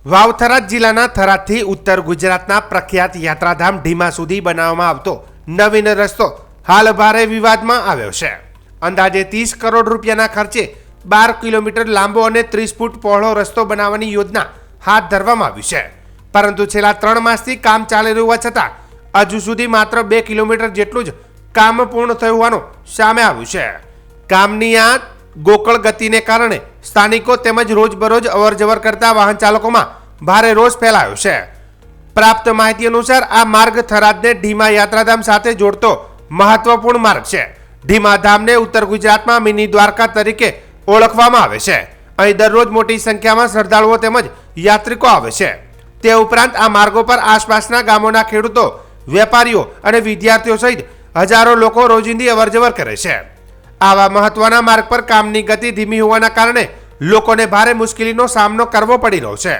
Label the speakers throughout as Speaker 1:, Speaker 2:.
Speaker 1: વાવ-થરાદ જિલ્લાના થરાદથી ઉત્તર ગુજરાતના પ્રખ્યાત યાત્રાધામ ઢીમા સુધી બનાવવામાં આવતો નવીન રસ્તો હાલ ભારે વિવાદમાં આવ્યો છે. અંદાજે 30 કરોડ રૂપિયાના ખર્ચે 12 કિલોમીટર લાંબો અને 30 ફૂટ પહોળો રસ્તો બનાવવાની યોજના હાથ ધરવામાં આવી છે. પરંતુ છેલ્લા 3 માસથી કામ ચાલી રહ્યું હોવા છતાં હજુ સુધી માત્ર 2 કિલોમીટર જેટલું જ કામ પૂર્ણ થયું હોવાનું સામે આવ્યું છે. કામની આ ગોકળ ગતિને કારણે સ્થાનિકો તેમજ રોજબરોજ અવરજવર કરતા વાહન ચાલકોમાં ભારે રોષ ફેલાયો છે. પ્રાપ્ત માહિતી અનુસાર આ માર્ગ થરાદને ઢીમા યાત્રાધામ સાથે જોડતો મહત્વપૂર્ણ માર્ગ છે. ઢીમા ધામને ઉત્તર ગુજરાતમાં મિની દ્વારકા તરીકે ઓળખવામાં આવે છે. અહીં દરરોજ મોટી સંખ્યામાં શ્રદ્ધાળુઓ તેમજ યાત્રિકો આવે છે. તે ઉપરાંત આ માર્ગો પર આસપાસના ગામોના ખેડૂતો, વેપારીઓ અને વિદ્યાર્થીઓ સહિત હજારો લોકો રોજિંદી અવરજવર કરે છે. આવા મહત્વના માર્ગ પર કામની ગતિ ધીમી હોવાના કારણે લોકોને ભારે મુશ્કેલીનો સામનો કરવો પડી રહ્યો છે.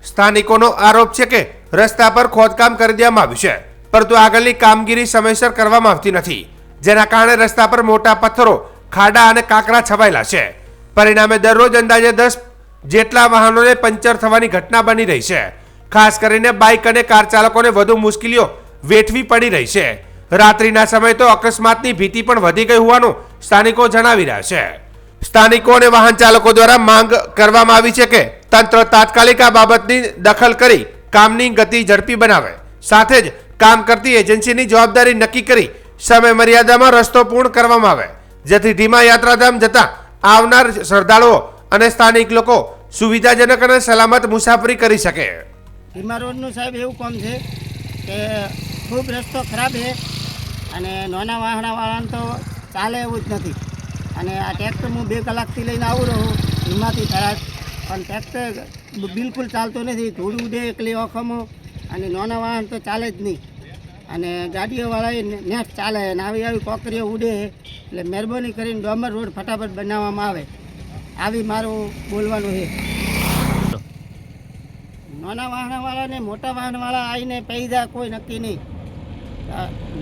Speaker 1: સ્થાનિકોનો આરોપ છે કે રસ્તા પર ખોદકામ કરી દેવામાં આવ્યું છે, પરંતુ આગળની કામગીરી સમયસર કરવામાં આવતી નથી, જેના કારણે રસ્તા પર મોટા પથ્થરો, ખાડા અને કાંકરા છવાયેલા છે. પરિણામે દરરોજ અંદાજે 10 જેટલા વાહનોને પંચર થવાની ઘટના બની રહી છે. ખાસ કરીને બાઇક અને કાર ચાલકોને વધુ મુશ્કેલીઓ વેઠવી પડી રહી છે. રાત્રિના સમયે તો અકસ્માતની ભીતિ પણ વધી ગઈ હોવાનું સ્થાનિકો જણાવી રહ્યા છે. સ્થાનિકો અને વાહન ચાલકો દ્વારા માંગ કરવામાં આવી છે કે તંત્ર તાત્કાલિક આ બાબતની દખલ કરી કામની ગતિ ઝડપી બનાવે, સાથે જ કામ કરતી એજન્સીની જવાબદારી નક્કી કરી સમય મર્યાદામાં રસ્તો પૂર્ણ કરવામાં આવે, જેથી ઢીમા યાત્રાધામ જતા આવનાર શ્રદ્ધાળુઓ અને સ્થાનિક લોકો સુવિધાજનક અને સલામત મુસાફરી કરી શકે.
Speaker 2: ઢીમા રોડનું સાહેબ એવું કામ છે કે ખૂબ રસ્તો ખરાબ છે અને નાના વાહનવાળાને તો ચાલે એવું જ નથી. અને આ ટ્રેક્ટર હું 2 કલાકથી લઈને આવું રહું ઢીમાથી થરાદ, પણ ટ્રેક્ટર બિલકુલ ચાલતો નથી. ધૂળ ઉડે એકલી ઓખમો અને નાના વાહન તો ચાલે જ નહીં. અને ગાડીઓવાળા નેટ ચાલે અને આવી કોકરીઓ ઉડે. એટલે મહેરબાની કરીને ડોમર રોડ ફટાફટ બનાવવામાં આવે, આવી મારું બોલવાનું છે. નાના વાહનવાળાને મોટા વાહનવાળા આવીને પૈસા કોઈ નક્કી નહીં.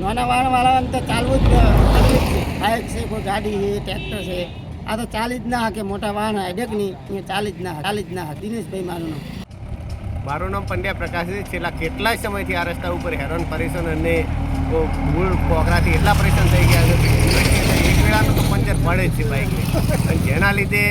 Speaker 2: નાના વાહનવાળાને તો ચાલવું જ તકલીફ છે. બાઇક છે, કોઈ ગાડી છે, ટ્રેક્ટર છે, આ તો ચાલી જ ના કે મોટા વાહન હેડેક નહીં, અહીંયા ચાલી જ ના. દિનેશભાઈ મારું નામ.
Speaker 3: મારું નામ પંડ્યા પ્રકાશ છે. છેલ્લા કેટલાય સમયથી આ રસ્તા ઉપર હેરાન પરેશાન અને ધૂળ કોકરાથી એટલા પરેશાન થઈ ગયા છે. એક વેળાનું તો પંચર પડે જ છે બાઇકને, અને જેના લીધે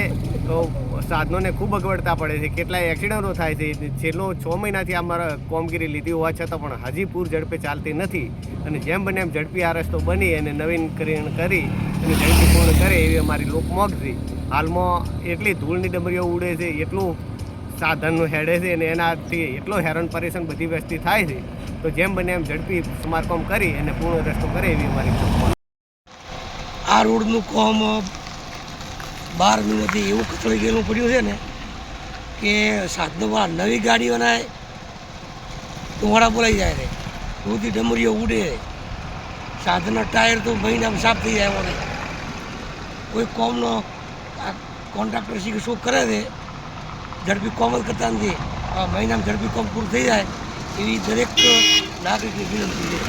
Speaker 3: સાધનોને ખૂબ અગવડતા પડે છે. કેટલાય એક્સિડન્ટો થાય છે. છેલ્લો 6 મહિનાથી અમારા કામગીરી લીધી હોવા છતાં પણ હજી પૂર ઝડપે ચાલતી નથી. અને જેમ બને એમ ઝડપી આ રસ્તો બની અને નવીનકરણ કરી અને ઝડપી પૂર્ણ કરે એવી અમારી લોકમોગ છે. હાલમાં એટલી ધૂળની ડમરીઓ ઉડે છે, એટલું સાધનનું હેડે છે અને એનાથી એટલો હેરાન પરેશાન બધી વસ્તી થાય છે. તો જેમ બને એમ ઝડપી સમારકામ કરી અને પૂર્ણ રસ્તો કરે એવી અમારી.
Speaker 4: આ રોડનું કામ 12 મહિનાથી એવું કચડી ગયેલું પડ્યું છે ને કે સાધનોમાં નવી ગાડીઓના ધોવાડા બોલાઈ જાય છે, બધી ડમરીઓ ઉડે, સાધનના ટાયર તો મહિનામાં સાફ થઈ જાય. મને કોઈ કોમનો કોન્ટ્રાક્ટર શીખે શું કરે છે, ઝડપી કોમ જ કરતા નથી. મહિનામાં ઝડપી કોમ પૂરું થઈ જાય એવી દરેક નાગરિકની વિનંતી છે.